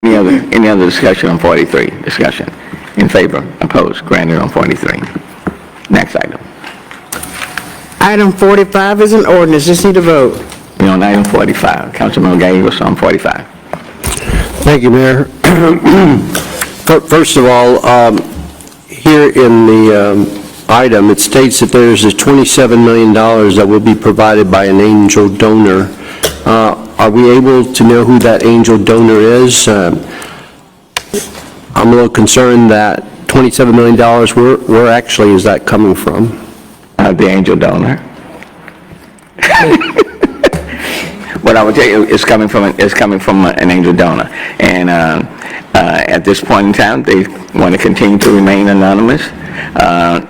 Any other discussion on 43? Discussion. In favor? Opposed? Granted on 43. Next item. Item 45 is an ordinance. Just need a vote. We're on item 45. Councilman Gallegos on 45. Thank you, Mayor. First of all, here in the item, it states that there's a $27 million that will be provided by an angel donor. Are we able to know who that angel donor is? I'm a little concerned that $27 million, where actually is that coming from? The angel donor. What I would tell you is coming from an angel donor, and at this point in time, they want to continue to remain anonymous.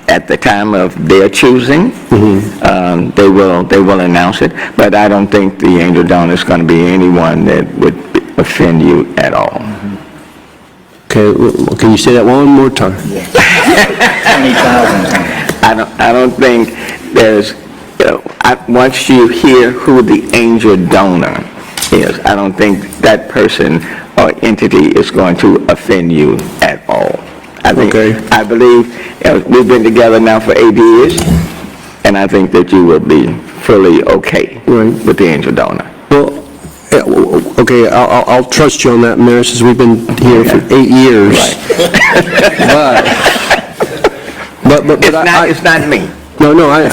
At the time of their choosing, they will announce it. But I don't think the angel donor is going to be anyone that would offend you at all. Okay, can you say that one more time? I don't think there's. Once you hear who the angel donor is, I don't think that person or entity is going to offend you at all. I believe we've been together now for 8 years, and I think that you will be fully okay with the angel donor. Well, okay, I'll trust you on that, Mayor, since we've been here for 8 years. But it's not me. No, I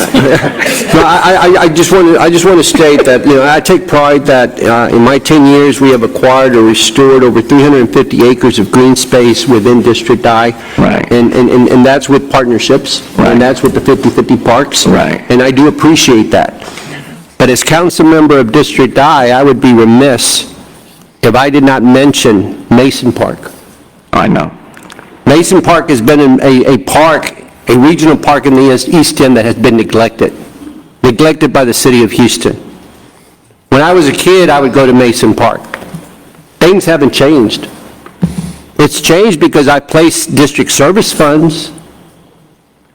just want to state that, I take pride that in my 10 years we have acquired or restored over 350 acres of green space within District I. Right. And that's with partnerships. Right. And that's with the 50/50 parks. Right. And I do appreciate that. But as council member of District I would be remiss if I did not mention Mason Park. I know. Mason Park has been a regional park in the East End that has been neglected by the city of Houston. When I was a kid, I would go to Mason Park. Things haven't changed. It's changed because I placed district service funds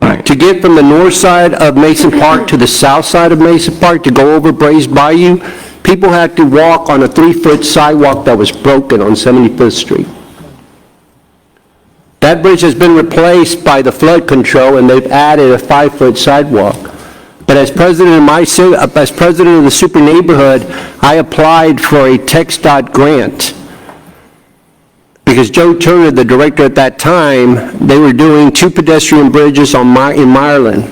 to get from the north side of Mason Park to the south side of Mason Park to go over Braised Bayou. People had to walk on a 3-foot sidewalk that was broken on 75th Street. That bridge has been replaced by the flood control, and they've added a 5-foot sidewalk. But as president of the super neighborhood, I applied for a TxDOT grant because Joe Turner, the director at that time, they were doing 2 pedestrian bridges in Maryland.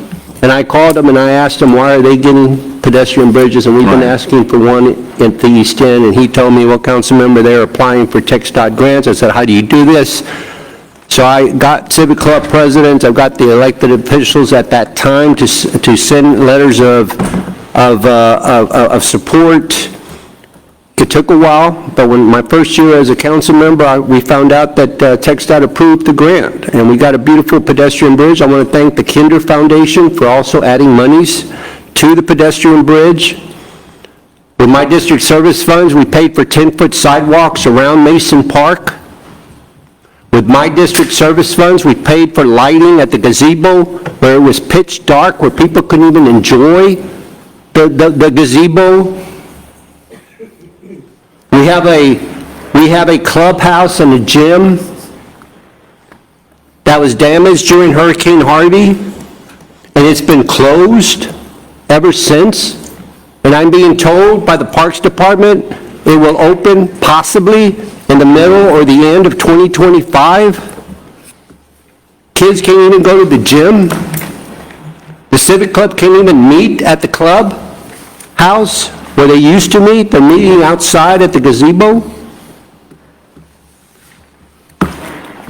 And I called them and I asked them, why are they getting pedestrian bridges? And we've been asking for one at the East End. And he told me, well, council member, they're applying for TxDOT grants. I said, how do you do this? So I got Civic Club presidents, I've got the elected officials at that time to send letters of support. It took a while, but when my first year as a council member, we found out that TxDOT approved the grant, and we got a beautiful pedestrian bridge. I want to thank the Kinder Foundation for also adding monies to the pedestrian bridge. With my district service funds, we paid for 10-foot sidewalks around Mason Park. With my district service funds, we paid for lighting at the gazebo where it was pitch dark, where people couldn't even enjoy the gazebo. We have a clubhouse and a gym that was damaged during Hurricane Harvey, and it's been closed ever since. And I'm being told by the Parks Department it will open possibly in the middle or the end of 2025. Kids can't even go to the gym. The Civic Club can't even meet at the club house where they used to meet. They're meeting outside at the gazebo.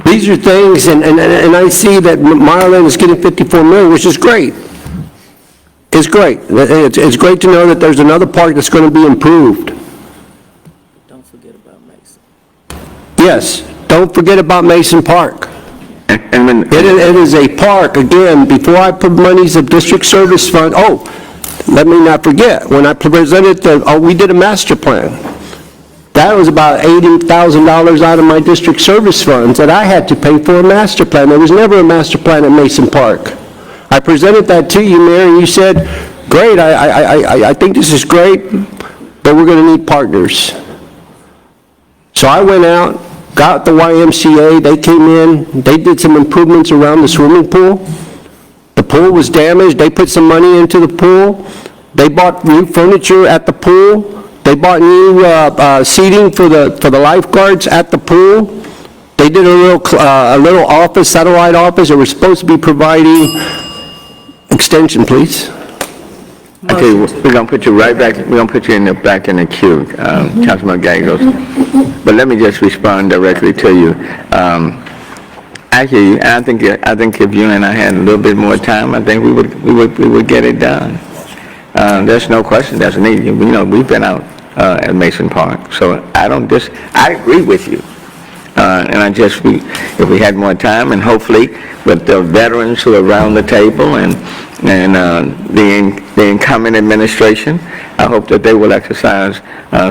These are things, and I see that Maryland is getting $54 million, which is great. It's great. It's great to know that there's another park that's going to be improved. Yes, don't forget about Mason Park. It is a park, again, before I put monies of district service fund, let me not forget, when I presented we did a master plan. That was about $80,000 out of my district service funds that I had to pay for a master plan. There was never a master plan at Mason Park. I presented that to you, Mayor, and you said, great, I think this is great, but we're going to need partners. So I went out, got the YMCA, they came in, they did some improvements around the swimming pool. The pool was damaged, they put some money into the pool. They bought new furniture at the pool. They bought new seating for the lifeguards at the pool. They did a little office, satellite office, that we're supposed to be providing. Extension, please. Okay, we're gonna put you right back, we're gonna put you back in the queue, Councilman Gallegos. But let me just respond directly to you. I hear you, and I think if you and I had a little bit more time, I think we would get it done. There's no question, there's a need. You know, we've been out at Mason Park, so I agree with you. And if we had more time, and hopefully with the veterans who are around the table and the incoming administration, I hope that they will exercise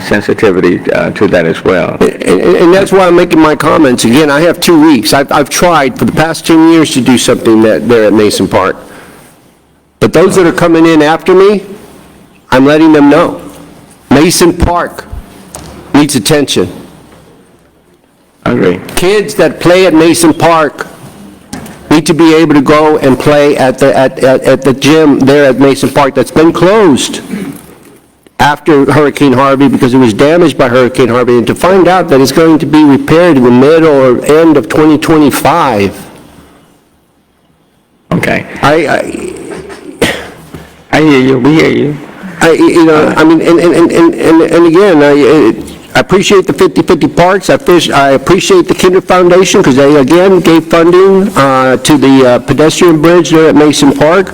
sensitivity to that as well. And that's why I'm making my comments. Again, I have 2 weeks. I've tried for the past 10 years to do something there at Mason Park. But those that are coming in after me, I'm letting them know. Mason Park needs attention. I agree. Kids that play at Mason Park need to be able to go and play at the gym there at Mason Park that's been closed after Hurricane Harvey because it was damaged by Hurricane Harvey, and to find out that it's going to be repaired in the middle or end of 2025. Okay. I hear you, we hear you. And again, I appreciate the 50/50 parks. I appreciate the Kinder Foundation because they, again, gave funding to the pedestrian bridge there at Mason Park.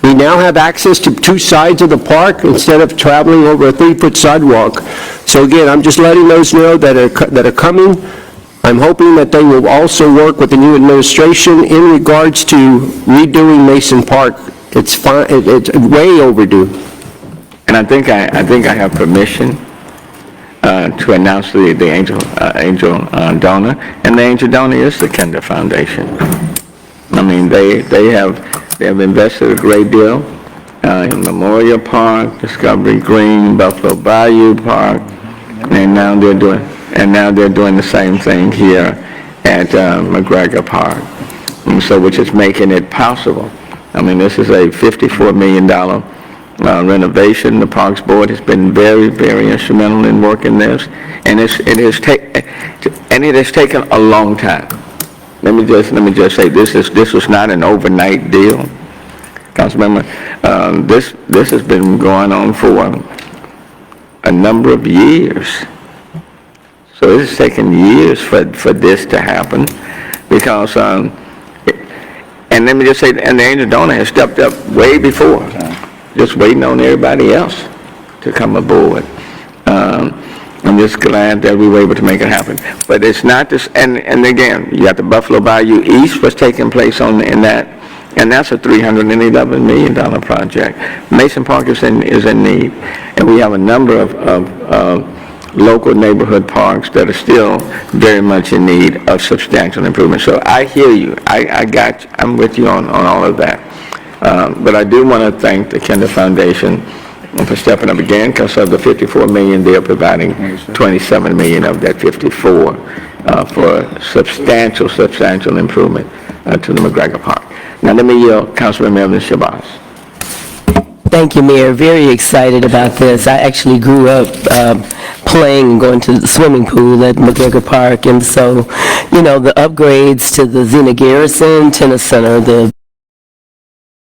We now have access to 2 sides of the park instead of traveling over a 3-foot sidewalk. So again, I'm just letting those know that are coming. I'm hoping that they will also work with the new administration in regards to redoing Mason Park. It's fine. It's way overdue. And I think I have permission to announce the angel donor, and the angel donor is the Kinder Foundation. I mean, they have invested a great deal in Memorial Park, Discovery Green, Buffalo Bayou Park, and now they're doing the same thing here at McGregor Park. And so, which is making it possible. I mean, this is a $54 million renovation. The Parks Board has been very, very instrumental in working this, and it has taken a long time. Let me just say this was not an overnight deal, Councilmember. This has been going on for a number of years. So it's taken years for this to happen, because and let me just say, and the angel donor has stepped up way before, just waiting on everybody else to come aboard. I'm just glad that we were able to make it happen. But it's not this, and again, you got the Buffalo Bayou East was taking place in that, and that's a $311 million project. Mason Park is in need, and we have a number of local neighborhood parks that are still very much in need of substantial improvement. So I hear you. I'm with you on all of that. But I do want to thank the Kinder Foundation for stepping up again, because of the $54 million, they're providing $27 million of that 54 for substantial improvement to the McGregor Park. Now let me yield Councilman Melvin Shabazz. Thank you, Mayor. Very excited about this. I actually grew up playing and going to the swimming pool at McGregor Park, and so, you know, the upgrades to the Xena Garrison Tennis Center, the